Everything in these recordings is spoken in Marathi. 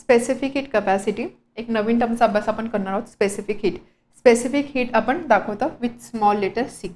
स्पेसिफिक हीट कपॅसिटी एक नवीन टर्मचा अभ्यास आपण करणार आहोत. स्पेसिफिक हीट आपण दाखवतो विथ स्मॉल लेटर सी.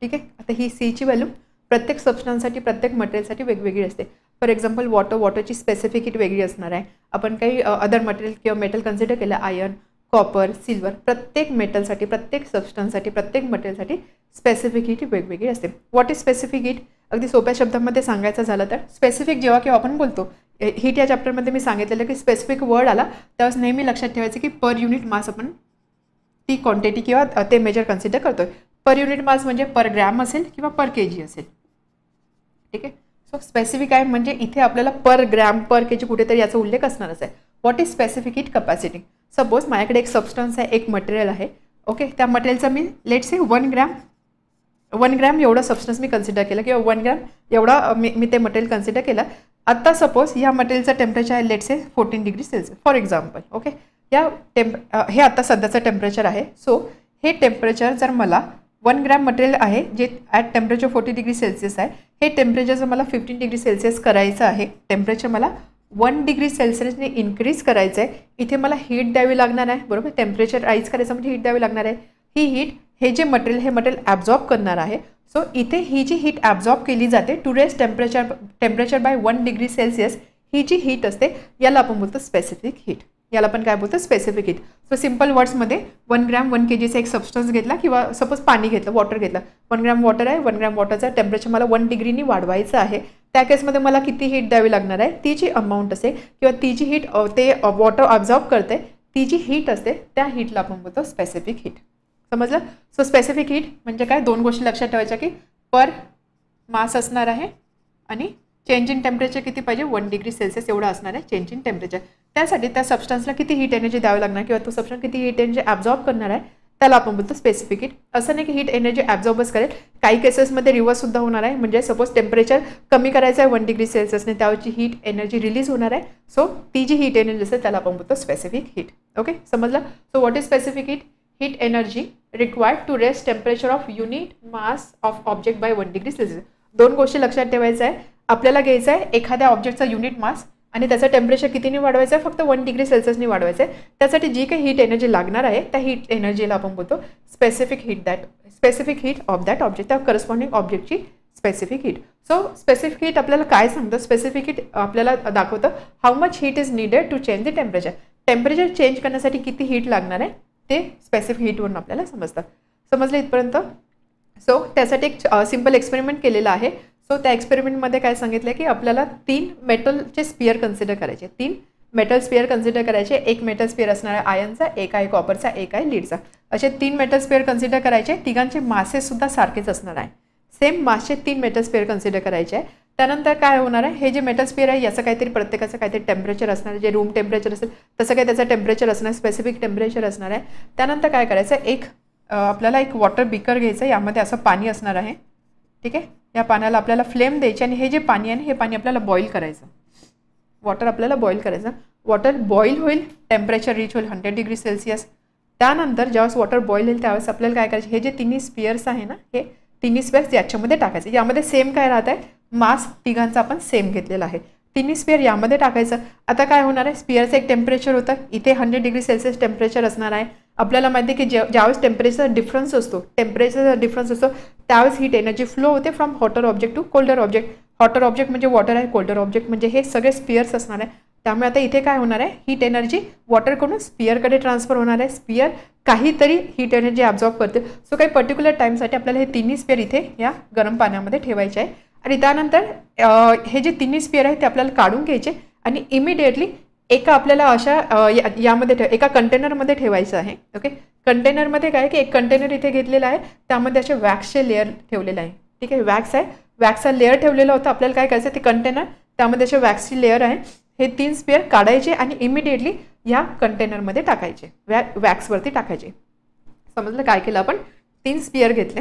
ठीक आहे. आता ही सीची व्हॅल्यू प्रत्येक सबस्टन्ससाठी प्रत्येक मटेरियलसाठी वेगवेगळी असते. फॉर एक्झाम्पल वॉटरची स्पेसिफिक हीट वेगळी असणार आहे. आपण काही अदर मटेरियल किंवा मेटल कन्सिडर केलं, आयर्न, कॉपर, सिल्वर, प्रत्येक मेटलसाठी प्रत्येक सबस्टन्ससाठी प्रत्येक मटेरियलसाठी स्पेसिफिक हीट वेगवेगळी असते. What is specific heat? अगदी सोप्या शब्दांमध्ये सांगायचं झालं तर स्पेसिफिक जेव्हा केव्हा आपण बोलतो, हीट या चॅप्टरमध्ये मी सांगितलेलं की स्पेसिफिक वर्ड आला त्यावेळेस नेहमी लक्षात ठेवायचं की पर युनिट मास आपण ती क्वांटिटी किंवा ते मेजर कन्सिडर करतोय. पर युनिट मास म्हणजे पर ग्रॅम असेल किंवा पर केजी असेल. ठीक आहे. सो स्पेसिफिक आहे म्हणजे इथे आपल्याला पर ग्रॅम पर केजी कुठेतरी याचा उल्लेख असणारच आहे. What is specific heat capacity? Suppose माझ्याकडे एक सबस्टन्स आहे, एक मटेरियल आहे. ओके. त्या मटेरियलचा मी लेट्स से 1 ग्रॅम एवढं सबस्टन्स मी कन्सिडर केलं किंवा 1 ग्रॅम एवढा मी ते मटेरियल कन्सिडर केलं. आता सपोज या मटेरियलचं टेम्परेचर आहे let's say 14 degree Celsius for example. Okay. हे आता सध्याचं टेम्परेचर आहे. सो हे टेम्परेचर जर मला 1 ग्रॅम मटेरियल आहे जे ॲट टेम्परेचर 40 डिग्री सेल्सिअस आहे, हे टेम्परेचर जर मला 15 डिग्री सेल्सिअस करायचं आहे, टेम्परेचर मला 1 डिग्री सेल्सिअसने इन्क्रीज करायचं आहे. इथे मला हीट द्यावी लागणार आहे. बरोबर. टेम्परेचर राईज करायचं म्हणजे हीट द्यावी लागणार आहे. ही हीट हे जे मटेरियल हे मटेरियल ॲब्झॉर्ब करणार आहे. सो इथे ही जी हीट ॲब्झॉर्ब केली जाते to raise temperature by 1 degree Celsius, ही जी हीट असते याला आपण बोलतो स्पेसिफिक हीट. याला आपण काय बोलतो? Specific heat. सो सिम्पल वर्ड्समध्ये 1 ग्रॅम 1 केजीचा एक सबस्टन्स घेतला किंवा सपोज पाणी घेतलं, वॉटर घेतलं. 1 ग्रॅम वॉटर आहे. 1 ग्रॅम वॉटरचं टेम्परेचर मला 1 डिग्रीनी वाढवायचं आहे. त्या केसमध्ये मला किती हीट द्यावी लागणार आहे? ती जी अमाऊंट असते किंवा ती जी हीट ते वॉटर ऑब्झॉर्ब करते ती जी हीट असते त्या हीटला आपण बोलतो स्पेसिफिक हीट. समजलं? सो स्पेसिफिक हीट म्हणजे काय? 2 गोष्टी लक्षात ठेवायच्या की पर मास असणार आहे आणि चेंज इन टेम्परेचर किती पाहिजे? 1 डिग्री सेल्सिअस एवढं असणार आहे चेंज इन टेम्परेचर. त्यासाठी त्या सबस्टन्सला किती हीट एनर्जी द्यावी लागणार किंवा तो सबस्टन्स किती हीट एनर्जी ॲब्झॉर्ब करणार आहे त्याला आपण बोलतो स्पेसिफिक हीट. असं नाही की हीट एनर्जी ॲब्झॉर्बच करेल, काही केसेसमध्ये रिव्हर्ससुद्धा होणार आहे. म्हणजे सपोज टेम्परेचर कमी करायचं आहे 1 डिग्री सेल्सिअसने, त्यावरची हीट एनर्जी रिलीज होणार आहे. सो ती जी हीट एनर्जी असेल त्याला आपण बोलतो स्पेसिफिक हीट. ओके. समजलं? So what is specific heat? Heat energy required to raise temperature of unit mass of object by 1 degree Celsius. 2 गोष्टी लक्षात ठेवायचं आहे. आपल्याला घ्यायचं आहे एखाद्या ऑब्जेक्टचा युनिट मास आणि त्याचं टेम्परेचर कितीने वाढवायचं आहे? फक्त 1 डिग्री सेल्सिअसने वाढवायचं आहे. त्यासाठी जी काही हीट एनर्जी लागणार आहे त्या हीट एनर्जीला आपण बोलतो specific heat of that object, त्या करस्पॉन्डिंग ऑब्जेक्टची specific heat. So specific heat आपल्याला काय सांगतं? स्पेसिफिक हीट आपल्याला दाखवतं how much heat is needed to change the temperature. Temperature change करण्यासाठी किती हीट लागणार आहे ते स्पेसिफिक हीटवरून आपल्याला समजतं. समजलं इथपर्यंत? सो त्यासाठी एक सिम्पल एक्सपेरिमेंट केलेला आहे. सो त्या एक्सपेरिमेंटमध्ये काय सांगितलं की आपल्याला 3 मेटलचे स्पियर कन्सिडर करायचे. 3 मेटल स्पियर कन्सिडर करायचे. एक मेटल स्पियर असणार आहे आयर्नचा, एक आहे कॉपरचा, एक आहे लीडचा. असे 3 मेटल स्पियर कन्सिडर करायचे. तिघांचे मासेससुद्धा सारखेच असणार आहे. सेम मासचे 3 मेटल स्पियर कन्सिडर करायचे आहे. त्यानंतर काय होणार आहे? हे जे मेटल स्पियर आहे याचं काहीतरी प्रत्येकाचं काहीतरी टेम्परेचर असणार आहे. जे रूम टेम्परेचर असेल तसं काही त्याचं टेम्परेचर असणार, स्पेसिफिक टेम्परेचर असणार आहे. त्यानंतर काय करायचं? आपल्याला एक वॉटर बीकर घ्यायचं, यामध्ये असं पाणी असणार आहे. ठीक आहे. या पाण्याला आपल्याला फ्लेम द्यायची आणि हे जे पाणी आहे हे पाणी आपल्याला बॉईल करायचं. वॉटर आपल्याला बॉईल करायचं. वॉटर बॉईल होईल, टेम्परेचर रीच होईल 100 डिग्री सेल्सिअस. त्यानंतर ज्यावेळेस वॉटर बॉईल होईल त्यावेळेस आपल्याला काय करायचं? हे जे तिन्ही स्पियर्स आहे ना, हे तिन्ही स्पियर्स याच्यामध्ये टाकायचे. यामध्ये सेम काय राहत आहे? मास तिघांचा आपण सेम घेतलेला आहे. तिन्ही स्पियर यामध्ये टाकायचं. आता काय होणार आहे? स्पियरचं एक टेम्परेचर होतं, इथे 100 डिग्री सेल्सिअस टेम्परेचर असणार आहे. आपल्याला माहिती आहे की ज्यावेळेस टेम्परेचर डिफरन्स असतो त्यावेळेस हीट एनर्जी फ्लो होते from hotter object to colder object. Hotter object म्हणजे वॉटर आहे, कोल्डर ऑब्जेक्ट म्हणजे हे सगळे स्पियर्स असणार आहे. त्यामुळे आता इथे काय होणार आहे? हीट एनर्जी वॉटरकडून स्पियरकडे ट्रान्सफर होणार आहे. स्पियर काहीतरी हीट एनर्जी ॲब्झॉर्ब करते. सो काही पर्टिक्युलर टाईमसाठी आपल्याला हे तिन्ही स्पियर इथे या गरम पाण्यामध्ये ठेवायचे आहे. आणि त्यानंतर हे जे तिन्ही स्पियर आहेत ते आपल्याला काढून घ्यायचे आणि इमिडिएटली एका आपल्याला अशा यामध्ये एका कंटेनरमध्ये ठेवायचं आहे. ओके. कंटेनरमध्ये काय की एक कंटेनर इथे घेतलेला आहे, त्यामध्ये असे वॅक्सचे लेअर ठेवलेलं आहे. ठीक आहे. वॅक्स आहे, वॅक्सचा लेअर ठेवलेला होता. आपल्याला काय करायचं? ते कंटेनर त्यामध्ये असे वॅक्सची लेअर आहे, हे 3 स्पियर काढायचे आणि इमिडिएटली या कंटेनरमध्ये टाकायचे, वॅक्सवरती टाकायचे. समजलं? काय केलं आपण? 3 स्पियर घेतले,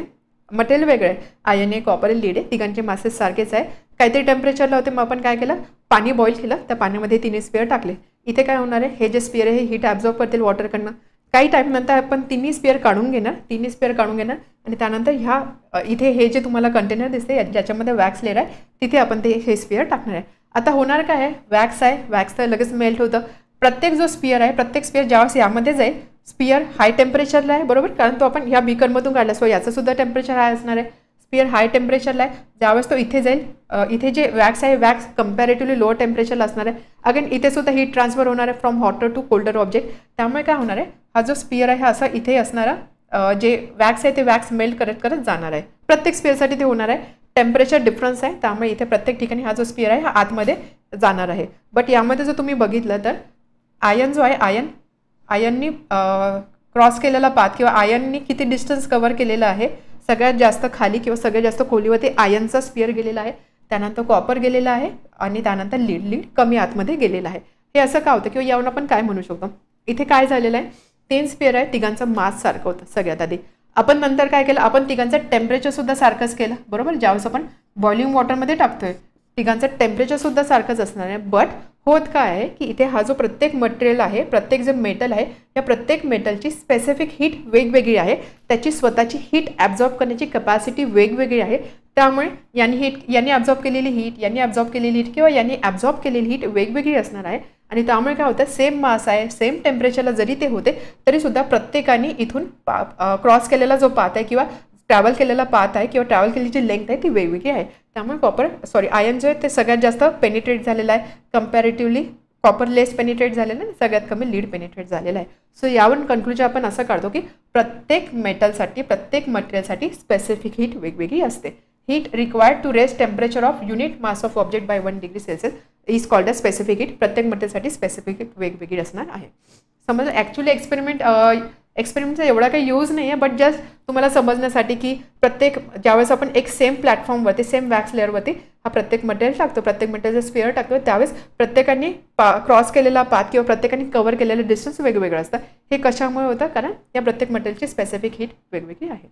मटेरियल वेगळं आहे, आयर्न आहे, कॉपर आहे, लीड आहे, तिघांचे मासेस सारखेच आहे. काहीतरी टेम्परेचरला होते, मग आपण काय केलं? पाणी बॉईल केलं, त्या पाण्यामध्ये 3 स्पियर टाकले. इथे काय होणार आहे? हे जे स्पियर आहे हे हीट ॲब्झॉर्ब करतील वॉटरकडनं. काही टाईमनंतर आपण 3 स्पियर काढून घेणार आणि त्यानंतर ह्या इथे हे जे तुम्हाला कंटेनर दिसते ज्याच्यामध्ये वॅक्स लेअर आहे तिथे आपण हे स्पियर टाकणार आहे. आता होणार काय आहे? वॅक्स आहे, वॅक्स तर लगेच मेल्ट होतं. प्रत्येक जो स्पियर आहे, प्रत्येक स्पियर ज्यावेळेस यामध्ये जाईल, स्पियर हाय टेम्परेचरला आहे बरोबर, कारण तो आपण ह्या बीकरमधून काढला, सो याचं सुद्धा टेम्परेचर हाय असणार आहे. स्पियर हाय टेम्परेचरला आहे, ज्यावेळेस तो इथे जाईल, इथे जे वॅक्स आहे वॅक्स कम्पॅरेटिव्हली लोअर टेम्परेचरला असणार आहे. अगेन इथे सुद्धा हीट ट्रान्सफर होणार आहे from hotter to colder object. त्यामुळे काय होणार आहे, हा जो स्पियर आहे हा असा इथे असणारा जे वॅक्स आहे ते वॅक्स मेल्ट करत करत जाणार आहे. प्रत्येक स्पियरसाठी ते होणार आहे. टेम्परेचर डिफरन्स आहे, त्यामुळे इथे प्रत्येक ठिकाणी हा जो स्पियर आहे हा आतमध्ये जाणार आहे. बट यामध्ये जर तुम्ही बघितलं तर आयन जो आहे, आयननी क्रॉस केलेला पाथ किंवा आयननी किती डिस्टन्स कव्हर केलेलं आहे, सगळ्यात जास्त खाली किंवा सगळ्यात जास्त खोलीवरती आयनचा स्पियर गेलेला आहे, त्यानंतर कॉपर गेलेला आहे आणि त्यानंतर लीड कमी आतमध्ये गेलेला आहे. हे असं का होतं किंवा यावरून आपण काय म्हणू शकतो, इथे काय झालेलं आहे, 3 स्पियर आहे, तिघांचं मास सारखं होतं सगळ्यात आधी. आपण नंतर काय केलं, आपण तिघांचं टेम्परेचर सुद्धा सारखंच केलं बरोबर. ज्यावेळेस आपण बॉइलिंग वॉटरमध्ये टाकतोय तिघांचं टेम्परेचर सुद्धा सारखंच असणार आहे. बट होत काय आहे की इथे हा जो प्रत्येक मटेरियल आहे, प्रत्येक जे मेटल आहे, या प्रत्येक मेटलची स्पेसिफिक हीट वेगवेगळी आहे, त्याची स्वतःची हीट ॲब्झॉर्ब करण्याची कॅपॅसिटी वेगवेगळी आहे. त्यामुळे यांनी ॲब्झॉर्ब केलेली हीट, यांनी ॲब्झॉर्ब केलेली हीट किंवा यांनी ॲब्झॉर्ब केलेली हीट वेगवेगळी असणार आहे. आणि त्यामुळे काय होतं, सेम मास आहे, सेम टेम्परेचरला जरी ते होते तरीसुद्धा प्रत्येकाने इथून क्रॉस केलेला जो पाथ आहे किंवा ट्रॅव्हल केलेला पाथ आहे किंवा ट्रॅव्हल केलेली जी लेंथ आहे ती वेगवेगळी आहे. त्यामुळे आयन जो आहे ते सगळ्यात जास्त पेनिट्रेट झालेलं आहे, कम्पॅरेटिव्हली कॉपर लेस पेनिट्रेट झालेलं आहे, सगळ्यात कमी लीड पेनिट्रेट झालेलं आहे. सो यावरून कन्क्लुजन आपण असं काढतो की प्रत्येक मेटलसाठी, प्रत्येक मटेरियलसाठी स्पेसिफिक हीट वेगवेगळी असते. Heat required to raise temperature of unit mass of object by 1 degree Celsius is called a specific heat. प्रत्येक मटेरियलसाठी स्पेसिफिक हीट वेगवेगळी असणार आहे. समज ॲक्च्युली एक्सपेरिमेंटचा एवढा काही यूज नाही आहे, बट जस्ट तुम्हाला समजण्यासाठी की प्रत्येक ज्यावेळेस आपण एक सेम प्लॅटफॉर्मवरती, सेम वॅक्स लेअरवरती हा प्रत्येक मटेरियल टाकतो, प्रत्येक मटेरियलचा स्पियर टाकतो, त्यावेळेस प्रत्येकाने क्रॉस केलेला पाथ किंवा प्रत्येकाने कव्हर केलेलं डिस्टन्स वेगवेगळं असतं. हे कशामुळे होतं, कारण या प्रत्येक मटेरियलची स्पेसिफिक हीट वेगवेगळी आहे.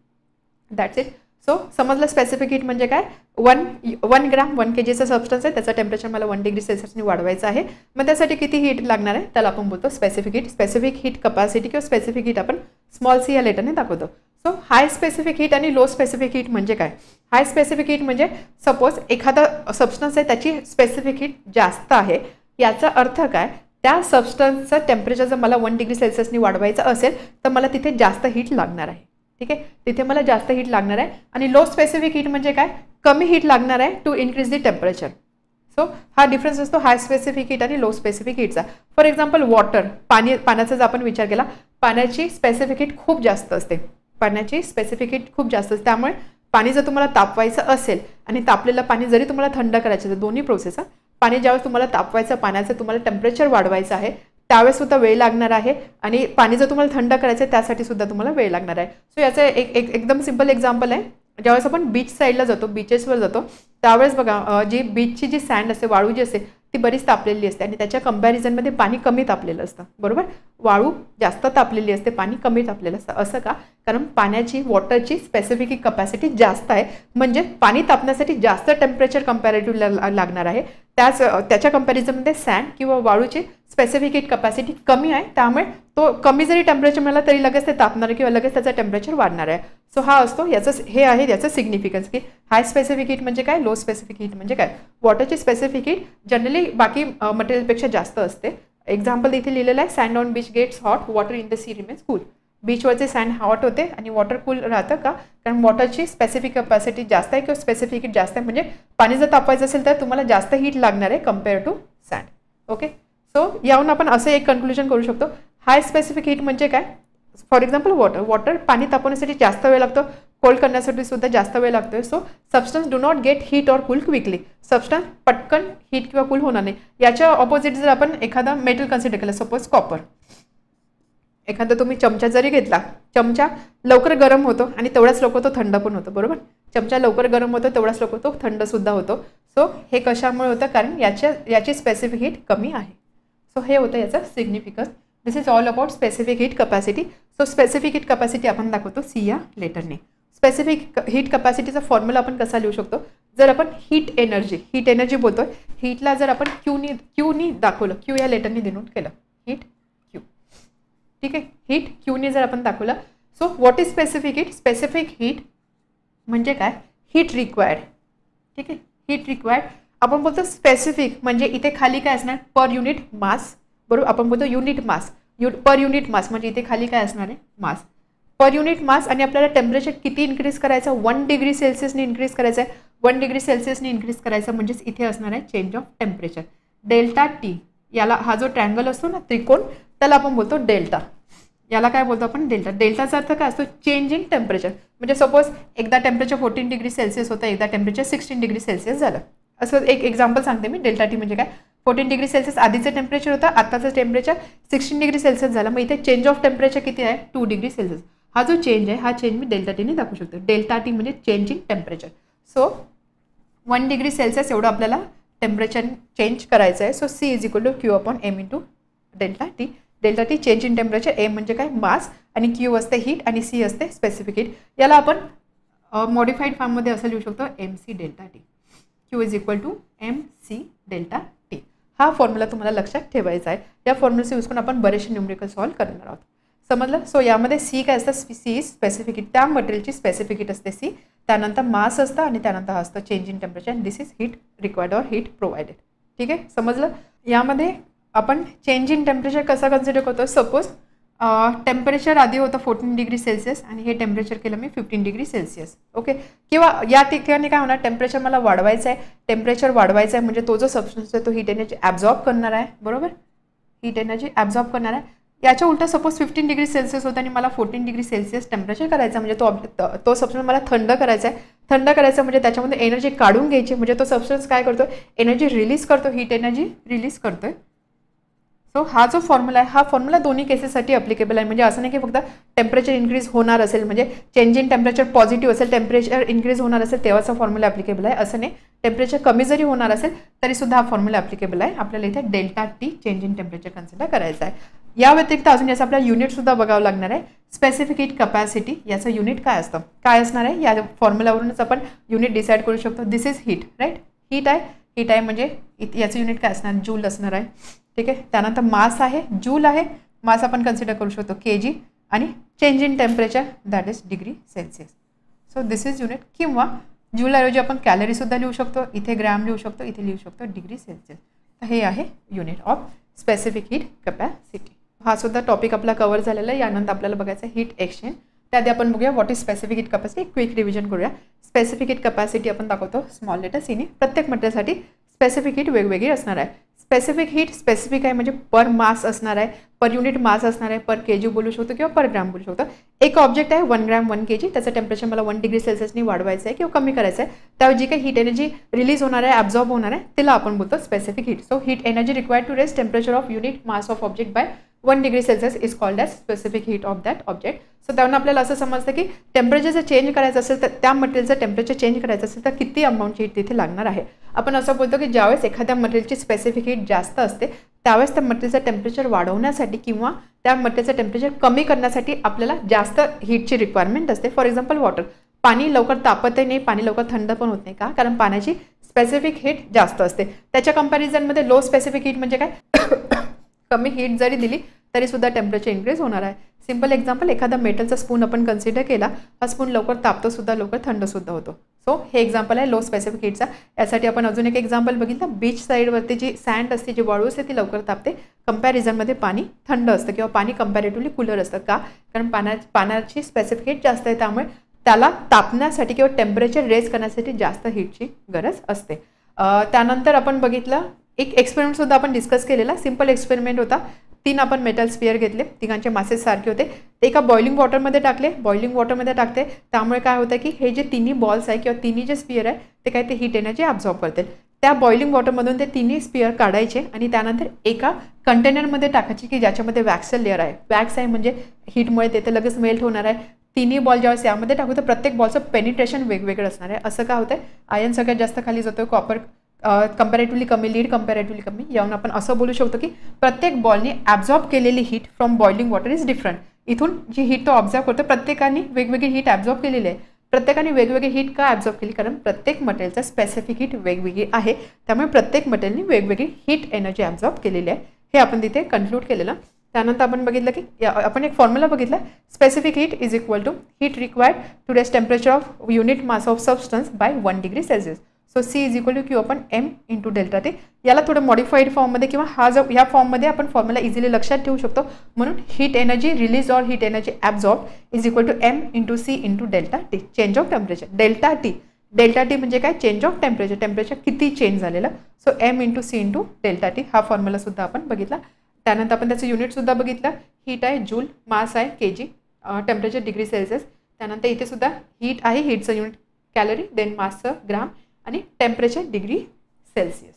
That's it. सो समजलं स्पेसिफिक हीट म्हणजे काय, 1 ग्राम 1 kgचा सबस्टन्स आहे, त्याचं टेम्परेचर मला 1 डिग्री सेल्सिअसने वाढवायचं आहे. मग त्यासाठी किती हीट लागणार आहे त्याला आपण बोलतो specific heat. Specific heat capacity किंवा स्पेसिफिक हीट आपण स्मॉल सी या लेटरने दाखवतो. सो हाय स्पेसिफिक हीट आणि लो स्पेसिफिक हीट म्हणजे काय. हाय स्पेसिफिक हीट म्हणजे सपोज एखादा सबस्टन्स आहे त्याची स्पेसिफिक हीट जास्त आहे, याचा अर्थ काय, त्या सबस्टन्सचं टेम्परेचर जर मला 1 डिग्री सेल्सिअसने वाढवायचं असेल तर मला तिथे जास्त हीट लागणार आहे. ठीक आहे, तिथे मला जास्त हीट लागणार आहे. आणि लो स्पेसिफिक हीट म्हणजे काय, कमी हीट लागणार आहे to increase the temperature. So हा डिफरन्स असतो हाय स्पेसिफिक हीट आणि लो स्पेसिफिक हीटचा. फॉर एक्झाम्पल वॉटर, पाण्याचा जर आपण विचार केला, पाण्याची स्पेसिफिक हीट खूप जास्त असते, पाण्याची स्पेसिफिक हीट खूप जास्त असते. त्यामुळे पाणी जर तुम्हाला तापवायचं असेल आणि तापलेलं पाणी जरी तुम्हाला थंड करायचं असेल, दोन्ही प्रोसेस, पाणी ज्यावेळेस तुम्हाला तापवायचं, पाण्याचं तुम्हाला टेम्परेचर वाढवायचं आहे त्यावेळेस सुद्धा वेळ लागणार आहे, आणि पाणी जर तुम्हाला थंड करायचं आहे त्यासाठी सुद्धा तुम्हाला वेळ लागणार आहे. सो याचं एकदम सिम्पल एक्झाम्पल आहे, ज्यावेळेस आपण बीच साईडला जातो, बीचेसवर जातो, त्यावेळेस बघा जी बीचची जी सँड असते, वाळू जी असते ती बरीच तापलेली असते आणि त्याच्या कंपॅरिझनमध्ये पाणी कमी तापलेलं असतं बरोबर. वाळू जास्त तापलेली असते, पाणी कमी तापलेलं असतं. असं का, कारण पाण्याची, वॉटरची स्पेसिफिक कपॅसिटी जास्त आहे, म्हणजे पाणी तापण्यासाठी जास्त टेम्परेचर कंपॅरेटिव्ह लागणार आहे. त्याच्या कंपॅरिझनमध्ये सँड किंवा वाळूची स्पेसिफिक हीट कपॅसिटी कमी आहे, त्यामुळे तो कमी जरी टेम्परेचर मिळालं तरी लगेच ते तापणार किंवा लगेच त्याचं टेम्परेचर वाढणार आहे. सो हा असतो हे आहे याचं सिग्निफिकन्स की हाय स्पेसिफिक हीट म्हणजे काय, लो स्पेसिफिक हीट म्हणजे काय. वॉटरची स्पेसिफिक हीट जनरली बाकी मटेरियलपेक्षा जास्त असते. एक्झाम्पल इथे लिहिलेलं आहे, sand on beach gets hot, water in the sea remains cool. बीचवरचे सँड हॉट होते आणि वॉटर कूल राहतं का, कारण वॉटरची स्पेसिफिक कपॅसिटी जास्त आहे किंवा स्पेसिफिक हीट जास्त आहे, म्हणजे पाणी जर तापवायचं असेल तर तुम्हाला जास्त हीट लागणार आहे compare to sand. Okay, so यावरून आपण असं एक कन्क्लुजन करू शकतो, हाय स्पेसिफिक हीट म्हणजे काय. फॉर एक्झाम्पल वॉटर पाणी तापवण्यासाठी जास्त वेळ लागतो, कोल्ड करण्यासाठी सुद्धा जास्त वेळ लागतोय. So substance do not get heat or cool quickly. Substance पटकन हीट किंवा कूल होणार नाही. याच्या ऑपोजिट जर आपण एखादा मेटल कन्सिडर केलं, सपोज कॉपर, एखादा तुम्ही चमचा जरी घेतला, चमचा लवकर गरम होतो आणि तेवढाच लवकर तो थंड पण होतो बरोबर. चमचा लवकर गरम होतो तेवढाच लवकर तो थंड सुद्धा होतो. सो हे कशामुळे होतं, कारण याची स्पेसिफिक हीट कमी आहे. सो हे होतं याचं significance. This is all about specific heat capacity. So specific heat capacity आपण दाखवतो सी या लेटरने. स्पेसिफिक हीट कपॅसिटीचा फॉर्म्युला आपण कसा लिहू शकतो, जर आपण हीट एनर्जी बोलतोय, हीटला जर आपण क्यूनी दाखवलं, क्यू या लेटरने डिनोट केलं, हीट क्यू. ठीक आहे, हीट क्यूने जर आपण दाखवलं. So what is specific heat. Specific heat म्हणजे काय, हीट रिक्वायर्ड. ठीक आहे, हीट रिक्वायर्ड आपण बोलतो. स्पेसिफिक म्हणजे इथे खाली काय असणार, पर युनिट मास, बरोबर. आपण बोलतो युनिट मास, पर युनिट मास म्हणजे इथे खाली काय असणार आहे, मास, पर युनिट मास. आणि आपल्याला टेम्परेचर किती इन्क्रीज करायचं, 1 डिग्री सेल्सिअसने इन्क्रीज करायचं आहे. 1 डिग्री सेल्सिअसने इन्क्रीज करायचं म्हणजेच इथे असणार आहे change of temperature. Delta T, याला हा जो ट्रँगल असतो ना त्रिकोण, त्याला आपण बोलतो डेल्टा. याला काय बोलतो आपण, डेल्टा. डेल्टाचा अर्थ काय असतो, चेंज इन टेम्परेचर. म्हणजे सपोज एकदा टेम्परेचर 14 डिग्री सेल्सिअस होतं, एकदा टेम्परेचर 16 डिग्री सेल्सिअस झालं. असं एक एक्झाम्पल सांगते मी. डेल्टा टी म्हणजे काय, 14 डिग्री सेल्सिअस आधीचं टेम्परेचर होतं, आताचं टेम्परेचर 16 डिग्री सेल्सिअस झालं. मग इथे चेंज ऑफ टेम्परेचर किती आहे, 2 डिग्री सेल्सिअस. हा जो चेंज आहे, हा चेंज मी डेल्टा टीने दाखवू शकतो. डेल्टा टी म्हणजे change in temperature. So 1 degree Celsius एवढं आपल्याला टेम्परेचर चेंज करायचं आहे. So C is equal to Q upon M into delta T. Delta T change in temperature, M म्हणजे काय, मास, आणि क्यू असते हीट, आणि सी असते स्पेसिफिक हीट. याला आपण मॉडिफाईड फॉर्ममध्ये असं लिहू शकतो, M C delta T. Q is equal to M C delta T. हा फॉर्म्युला तुम्हाला लक्षात ठेवायचा आहे. या फॉर्म्युलाचा यूज करून आपण बरेचसे न्यूमेरिकल सॉल्व्ह करणार आहोत. समजलं. सो यामध्ये सी काय असतं, सी स्पेसिफिक हीट, त्या मटेरियलची स्पेसिफिक हीट असते सी. त्यानंतर मास असतं आणि त्यानंतर हा असतं change in temperature, and this is heat required or heat provided. ठीक आहे, समजलं. यामध्ये आपण चेंज इन टेम्परेचर कसा कन्सिडर करतो, सपोज टेम्परेचर आधी होतं 14 डिग्री सेल्सिअस आणि हे टेम्परेचर केलं मी 15 डिग्री सेल्सिअस. ओके. किंवा या ठिकाणी काय होणार, टेम्परेचर मला वाढवायचं आहे. टेम्परेचर वाढवायचं आहे म्हणजे तो जो सबस्टन्स आहे तो हीट एनर्जी ॲब्झॉर्ब करणार आहे. बरोबर, हीट एनर्जी ॲब्झॉर्ब करणार आहे. याच्या उलटा सपोज 15 डिग्री सेल्सिअस होतं आणि मला 14 डिग्री सेल्सिअस टेम्परेचर करायचं म्हणजे तो सबस्टन्स मला थंड करायचा आहे. थंड करायचं म्हणजे त्याच्यामध्ये एनर्जी काढून घ्यायची, म्हणजे तो सबस्टन्स काय करतो, एनर्जी रिलीज करतो, हीट एनर्जी रिलीज करतोय. सो हा जो फॉर्म्युला आहे, हा फॉर्म्युला दोन्ही केसेससाठी अप्लिकेबल आहे. म्हणजे असं नाही की फक्त टेम्परेचर इन्क्रीज होणार असेल, म्हणजे चेंज इन टेम्परेचर पॉझिटिव्ह असेल, टेम्परेचर इन्क्रीज होणार असेल तेव्हाचा फॉर्म्युला अप्लिकेबल आहे, असं नाही. टेम्परेचर कमी जरी होणार असेल तरी सुद्धा हा फॉर्म्युला अप्लिकेबल आहे. आपल्याला इथे delta T change in temperature consider करायचं आहे. या व्यतिरिक्त अजून याचं आपल्याला युनिट सुद्धा बघावं लागणार आहे. स्पेसिफिक हीट कपॅसिटी, याचं युनिट काय असतं, काय असणार आहे, या फॉर्म्युलावरूनच आपण युनिट डिसाईड करू शकतो. दिस इज हीट, राईट. हीट आहे म्हणजे याचं युनिट काय असणार, जूल असणार आहे. ठीक आहे. त्यानंतर मास आहे, जूल आहे. मास आपण कन्सिडर करू शकतो केजी, आणि change in temperature that is degree Celsius. So this is unit. किंवा जूल ऐवजी आपण कॅलरी सुद्धा लिहू शकतो, इथे ग्रॅम लिहू शकतो, इथे लिहू शकतो डिग्री सेल्सिअस. तर हे आहे unit of specific heat capacity. हा सुद्धा टॉपिक आपला कव्हर झालेला आहे. यानंतर आपल्याला बघायचं आहे हीट एक्सचेंज. त्याआधी आपण बघूया what is specific heat capacity. Quick revision करूया. स्पेसिफिक हीट कपॅसिटी आपण दाखवतो स्मॉल लेटर सीने. प्रत्येक मटेरियलसाठी स्पेसिफिक हीट वेगवेगळी असणार आहे. स्पेसिफिक हीट स्पेसिफिक आहे म्हणजे पर मास असणार आहे, पर युनिट मास असणार आहे, पर केजी बोलू शकतो किंवा पर ग्रॅम बोलू शकतो. एक ऑब्जेक्ट आहे 1 ग्रॅम 1 केजी, त्याचं टेम्परेचर मला 1 डिग्री सेल्सिअसनी वाढवायचं आहे किंवा कमी करायचं आहे. त्यावर जी काही हीट एनर्जी रिलीज होणार आहे, ॲब्झॉर्ब होणार आहे, तिला आपण बोलतो specific heat. So heat energy required to raise temperature of unit mass of object by 1 degree Celsius is called as specific heat of that object. So त्यावरून आपल्याला असं समजतं की टेम्परेचर जर चेंज करायचं असेल तर त्या मटेरियलचं टेम्परेचर चेंज करायचं असेल तर किती अमाऊंटची हीट तिथे लागणार आहे. आपण असं बोलतो की ज्यावेळेस एखाद्या मटेरियलची स्पेसिफिक हीट जास्त असते त्यावेळेस त्या मटेरियलचं टेम्परेचर वाढवण्यासाठी किंवा त्या मटेरियलचं टेम्परेचर कमी करण्यासाठी आपल्याला जास्त हीटची रिक्वायरमेंट असते. For example water. पाणी लवकर तापतही नाही, पाणी लवकर थंड पण होत नाही. का? कारण पाण्याची स्पेसिफिक हीट जास्त असते. त्याच्या कंपॅरिझनमध्ये लो स्पेसिफिक हीट म्हणजे काय, कमी हीट जरी दिली तरी सुद्धा टेम्परेचर इन्क्रीज होणार आहे. सिंपल एक्झाम्पल, एखादा मेटलचा स्पून आपण कन्सिडर केला, हा स्पून लवकर तापतो सुद्धा, लवकर थंड सुद्धा होतो. सो हे एक्झाम्पल आहे लो स्पेसिफिक हीटचा. यासाठी आपण अजून एक एक्झाम्पल बघितलं. बीच साईडवरती जी सँड असते, जी वाळू असते, ती लवकर तापते. कंपॅरिझनमध्ये पाणी थंड असतं किंवा पाणी कंपॅरेटिव्हली कूलर असतं. का? कारण पाण्याची स्पेसिफिक हीट जास्त आहे, त्यामुळे त्याला तापण्यासाठी किंवा टेम्परेचर रेज करण्यासाठी जास्त हीटची गरज असते. त्यानंतर आपण बघितलं एक एक्सपेरिमेंट सुद्धा आपण डिस्कस केलेला. सिंपल एक्सपेरिमेंट होता. 3 आपण मेटल स्पिअर घेतले, तिघांचे मासेस सारखे होते. ते एका बॉइलिंग वॉटरमध्ये टाकले. बॉइलिंग वॉटरमध्ये टाकते त्यामुळे काय होतं की हे जे तिन्ही बॉल्स आहे किंवा तिन्ही जे स्पिअर आहे ते काय, ते हीट एनर्जी ॲब्झॉर्ब करतील. त्या बॉइलिंग वॉटरमधून ते तिन्ही स्पिअर काढायचे आणि त्यानंतर एका कंटेनरमध्ये टाकायचे की ज्याच्यामध्ये वॅक्सचं लेअर आहे. वॅक्स आहे म्हणजे हीटमुळे ते लगेच मेल्ट होणार आहे. तिन्ही बॉल ज्यावेळेस यामध्ये टाकू तर प्रत्येक बॉलचं पेनिट्रेशन वेगवेगळं असणार आहे. असं काय होतं, आयर्न सगळ्यात जास्त खाली जातो, कॉपर कंपॅरेटिव्हली कमी, लीड कंपॅरेटिव्हली कमी. यावरून आपण असं बोलू शकतो की प्रत्येक बॉलने ॲब्झॉर्ब केलेली heat from boiling water is different. इथून जी हीट तो ऑब्झर्व करतो प्रत्येकाने वेगवेगळी हीट ॲब्झॉर्ब केलेली आहे. प्रत्येकाने वेगवेगळी हीट का ॲब्झॉर्ब केली? कारण प्रत्येक मटेरियलचा स्पेसिफिक हीट वेगवेगळी आहे, त्यामुळे प्रत्येक मटेरियलने वेगवेगळी हीट एनर्जी ॲब्झॉर्ब केलेली आहे. हे आपण तिथे कन्क्लूड केलेलं. त्यानंतर आपण बघितलं की आपण एक फॉर्म्युला बघितला. Specific heat is equal to heat required to raise temperature of unit mass of substance by 1 degree Celsius. So C is equal to Q आपण एम इंटू डेल्टा टी. याला थोडं मॉडिफाईड फॉर्ममध्ये किंवा हा जो ह्या फॉर्ममध्ये आपण फॉर्म्युला इझिली लक्षात ठेवू शकतो. म्हणून हीट एनर्जी रिलीज और heat energy absorb is equal to M into C into delta T. Change of temperature. Delta T म्हणजे काय, चेंज ऑफ टेम्परेचर. टेम्परेचर किती चेंज झालेलं. So M into C into delta T हा फॉर्म्युलासुद्धा आपण बघितला. त्यानंतर आपण त्याचं युनिटसुद्धा बघितलं. हीट आहे जूल, मास आहे के जी, टेम्परेचर डिग्री सेल्सिअस. त्यानंतर इथे सुद्धा हीट आहे, हीटचं युनिट कॅलरी, देन मासचं ग्राम आणि टेम्परेचर डिग्री सेल्सिअस.